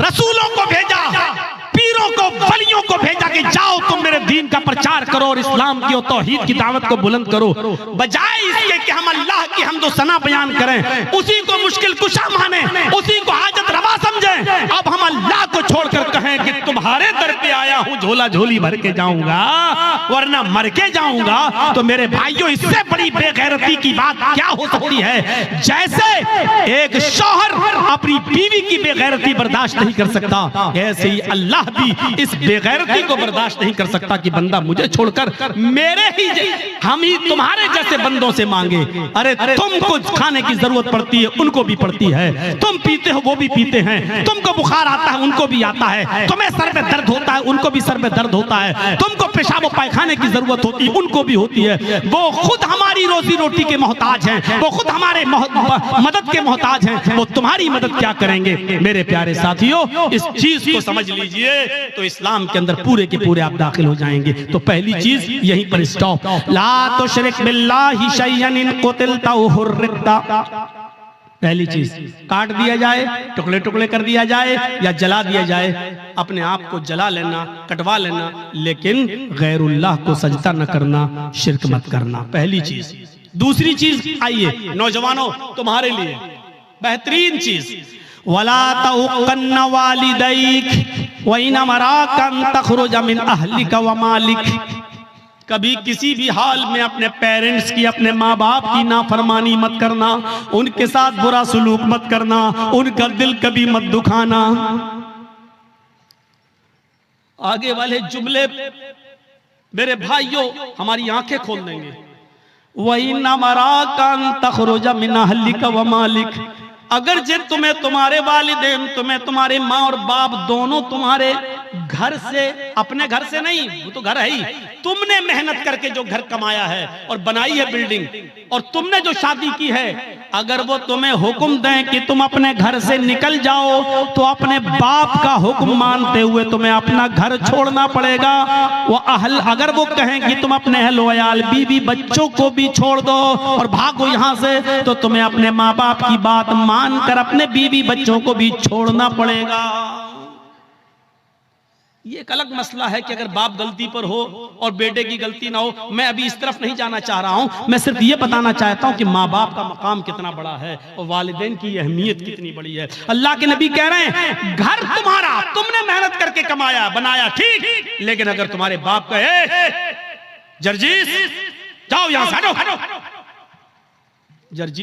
रसूलों को भेजा, पीरों को, वलियों को भेजा कि जाओ तुम मेरे दीन का प्रचार करो और इस्लाम की और तौहीद की दावत को बुलंद करो। बजाय इसके कि हम अल्लाह की हम्दो सना बयान करें, उसी को मुश्किल कुशा माने, उसी को हाजत रवा समझें, अब हम अल्लाह को छोड़कर कहें कि तुम्हारे दर पे आया हूं, झोला झोली भर के जाऊंगा वरना मर के जाऊंगा। तो मेरे भाइयों, इससे बड़ी बेगैरती की बात क्या हो सकती है? जैसे एक शौहर अपनी बीवी की बेगैरती बर्दाश्त नहीं कर सकता, ऐसे ही अल्लाह भी इस बेगैरती को बर्दाश्त नहीं कर सकता कि बंदा मुझे छोड़कर मेरे ही हम ही तुम्हारे जैसे बंदों से मांगे। अरे तुमको खाने की जरूरत पड़ती है, उनको भी पड़ती है, तुम पीते हो वो भी पीते हैं, तुमको बुखार आता है उनको भी आता है, तुम्हें सर में दर्द होता है उनको भी सर में दर्द होता है, तुमको पेशाब और पायखाने की जरूरत होती है उनको भी होती है। वो खुद हमारी रोजी रोटी के मोहताज हैं, वो खुद हमारे मदद के मोहताज हैं, वो तुम्हारी मदद क्या करेंगे? मेरे प्यारे साथियों, इस चीज को समझ लीजिए तो इस्लाम के अंदर पूरे के पूरे आप दाखिल हो जाएंगे। तो पहली चीज यहीं पर स्टॉप। ला तुशरिक बिल्लाहि शैअन इन कुतिलता व हुर्रिकता। पहली चीज, काट दिया जाए, टुकड़े टुकड़े कर दिया जाए या जला दिया जाए, अपने आप को जला लेना, कटवा लेना, लेकिन गैरुल्लाह को सजदा न करना, शिरक मत करना। पहली चीज। दूसरी चीज, आइए नौजवानों, तुम्हारे लिए बेहतरीन चीज, वला तउक़न्न वालिदैक व इन अमराक अन तख़रुज मिन अहलिक व मालिक। कभी किसी भी हाल में अपने पेरेंट्स की, अपने माँ बाप की नाफरमानी मत करना, उनके साथ बुरा सलूक मत करना, उनका दिल कभी मत दुखाना। आगे वाले जुमले मेरे भाइयों हमारी आंखें खोल देंगे। वही नमराक अन तख़रुज मिन अहलिक व मालिक। अगर जिन तुम्हें तुम्हारे वालिदैन, तुम्हें तुम्हारे माँ और बाप दोनों तुम्हारे घर से, अपने घर से नहीं, वो तो घर है ही, तुमने मेहनत करके जो घर कमाया है और बनाई है बिल्डिंग, और तुमने जो शादी की है, अगर वो तुम्हें हुक्म दें कि तुम अपने घर से निकल जाओ, तो अपने बाप का हुक्म मानते हुए तुम्हें अपना घर छोड़ना पड़ेगा। वो अगर वो कहें कि तुम अपने अहल वयाल, बीवी बच्चों को भी छोड़ दो और भागो यहाँ से, तो तुम्हें अपने माँ बाप की बात मानकर अपने बीवी बच्चों को भी छोड़ना पड़ेगा। ये एक अलग मसला है कि अगर बाप गलती पर हो और बेटे की गलती ना हो। मैं अभी इस तरफ नहीं जाना चाह रहा हूं, मैं सिर्फ ये बताना चाहता हूं कि माँ बाप का मकाम कितना बड़ा है और वालिदैन की अहमियत कितनी बड़ी है। अल्लाह के नबी कह रहे हैं, घर तुम्हारा, तुमने मेहनत करके कमाया बनाया, ठीक, लेकिन अगर तुम्हारे बाप कहे जर्जीस जाओ यहां से, हटो, जर्जी